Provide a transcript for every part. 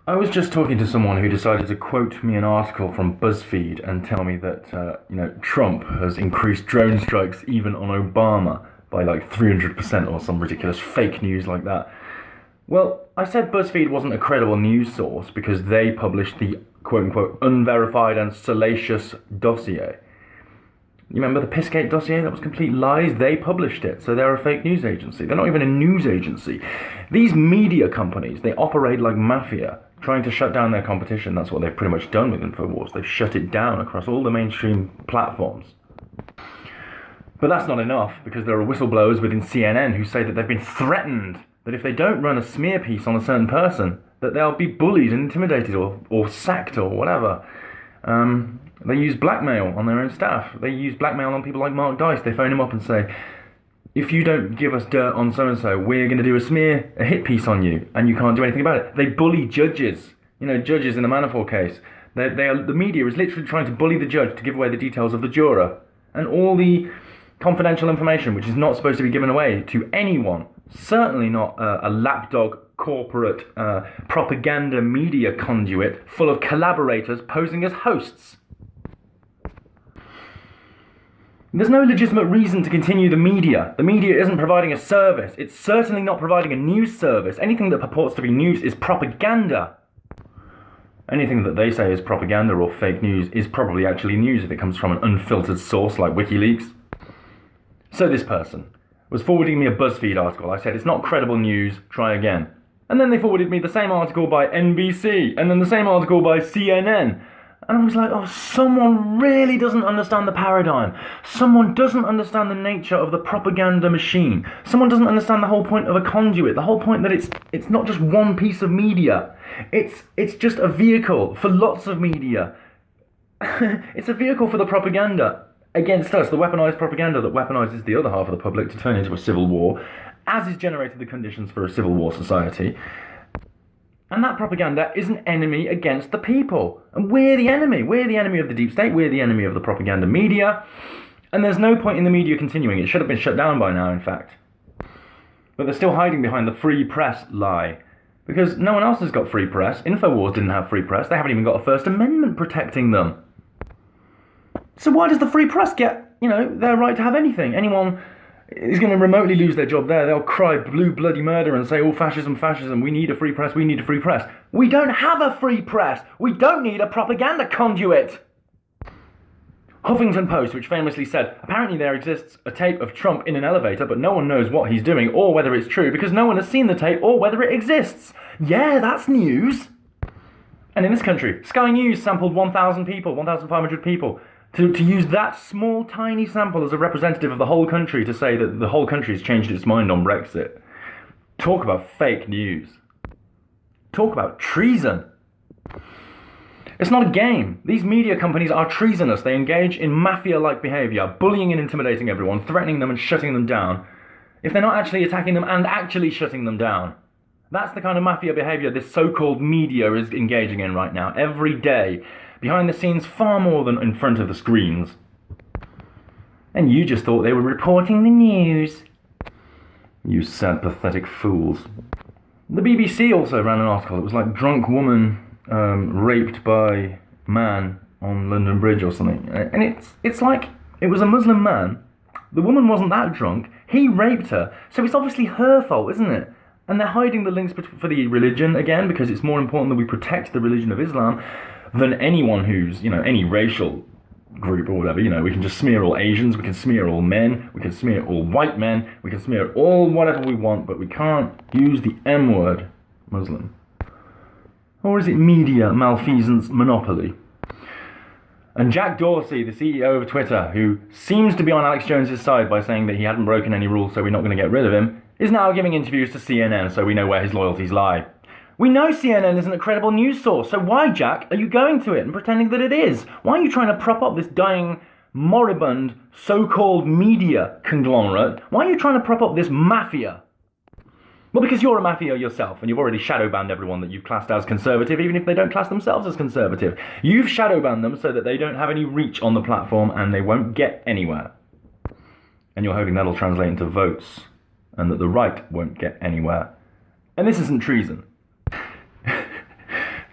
I was just talking to someone who decided to quote me an article from BuzzFeed and tell me that Trump has increased drone strikes even on Obama by like 300% or some ridiculous fake news like that. Well, I said BuzzFeed wasn't a credible news source because they published the quote unquote unverified and salacious dossier. You remember the Pissgate dossier? That was complete lies. They published it, so they're a fake news agency. They're not even a news agency. These media companies, they operate like mafia, trying to shut down their competition. That's what they've pretty much done with InfoWars. They've shut it down across all the mainstream platforms. But that's not enough, because there are whistleblowers within CNN who say that they've been threatened, that if they don't run a smear piece on a certain person, that they'll be bullied and intimidated or sacked or whatever. They use blackmail on their own staff. They use blackmail on people like Mark Dice. They phone him up and say, if you don't give us dirt on so-and-so, we're going to do a hit piece on you, and you can't do anything about it. They bully judges. Judges in the Manafort case. The media is literally trying to bully the judge to give away the details of the juror. And all the confidential information, which is not supposed to be given away to anyone. Certainly not a lapdog corporate propaganda media conduit full of collaborators posing as hosts. There's no legitimate reason to continue the media. The media isn't providing a service. It's certainly not providing a news service. Anything that purports to be news is propaganda. Anything that they say is propaganda or fake news is probably actually news if it comes from an unfiltered source like WikiLeaks. So this person was forwarding me a BuzzFeed article. I said, it's not credible news, try again. And then they forwarded me the same article by NBC, and then the same article by CNN. And I was like, oh, someone really doesn't understand the paradigm. Someone doesn't understand the nature of the propaganda machine. Someone doesn't understand the whole point of a conduit. The whole point that it's not just one piece of media. It's just a vehicle for lots of media. It's a vehicle for the propaganda against us, the weaponized propaganda that weaponizes the other half of the public to turn into a civil war, as is generated the conditions for a civil war society. And that propaganda is an enemy against the people. And we're the enemy. We're the enemy of the deep state. We're the enemy of the propaganda media. And there's no point in the media continuing. It should have been shut down by now, in fact. But they're still hiding behind the free press lie. Because no one else has got free press. InfoWars didn't have free press. They haven't even got a First Amendment protecting them. So why does the free press get, their right to have anything? Anyone is going to remotely lose their job there. They'll cry blue bloody murder and say, oh, fascism, fascism, we need a free press, we need a free press. We don't have a free press. We don't need a propaganda conduit. Huffington Post, which famously said, apparently there exists a tape of Trump in an elevator, but no one knows what he's doing or whether it's true because no one has seen the tape or whether it exists. Yeah, that's news. And in this country, Sky News sampled 1,000 people, 1,500 people. To use that small, tiny sample as a representative of the whole country to say that the whole country has changed its mind on Brexit. Talk about fake news. Talk about treason. It's not a game. These media companies are treasonous. They engage in mafia-like behaviour, bullying and intimidating everyone, threatening them and shutting them down, if they're not actually attacking them and actually shutting them down. That's the kind of mafia behaviour this so-called media is engaging in right now, every day. Behind the scenes far more than in front of the screens. And you just thought they were reporting the news. You sad, pathetic fools. The BBC also ran an article. It was like drunk woman raped by man on London Bridge or something. And it's like, it was a Muslim man. The woman wasn't that drunk. He raped her. So it's obviously her fault, isn't it? And they're hiding the links for the religion, again, because it's more important that we protect the religion of Islam than anyone who's, any racial group or whatever. We can just smear all Asians, we can smear all men, we can smear all white men, we can smear all whatever we want, but we can't use the M word, Muslim. Or is it media malfeasance monopoly? And Jack Dorsey, the CEO of Twitter, who seems to be on Alex Jones's side by saying that he hadn't broken any rules so we're not going to get rid of him, is now giving interviews to CNN so we know where his loyalties lie. We know CNN isn't a credible news source, so why, Jack, are you going to it and pretending that it is? Why are you trying to prop up this dying, moribund, so-called media conglomerate? Why are you trying to prop up this mafia? Well, because you're a mafia yourself, and you've already shadow banned everyone that you've classed as conservative, even if they don't class themselves as conservative. You've shadow banned them so that they don't have any reach on the platform and they won't get anywhere. And you're hoping that'll translate into votes, and that the right won't get anywhere. And this isn't treason.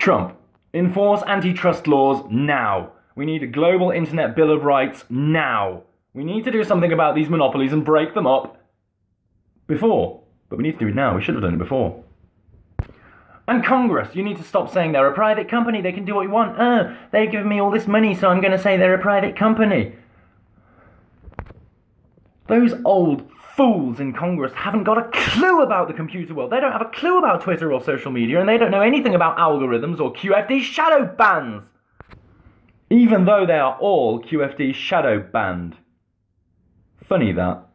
Trump, enforce antitrust laws now. We need a global internet bill of rights now. We need to do something about these monopolies and break them up before. But we need to do it now. We should have done it before. And Congress, you need to stop saying they're a private company, they can do what you want. They've given me all this money, so I'm going to say they're a private company. Those old fools in Congress haven't got a clue about the computer world. They don't have a clue about Twitter or social media, and they don't know anything about algorithms or QFD shadow bans. Even though they are all QFD shadow banned. Funny that.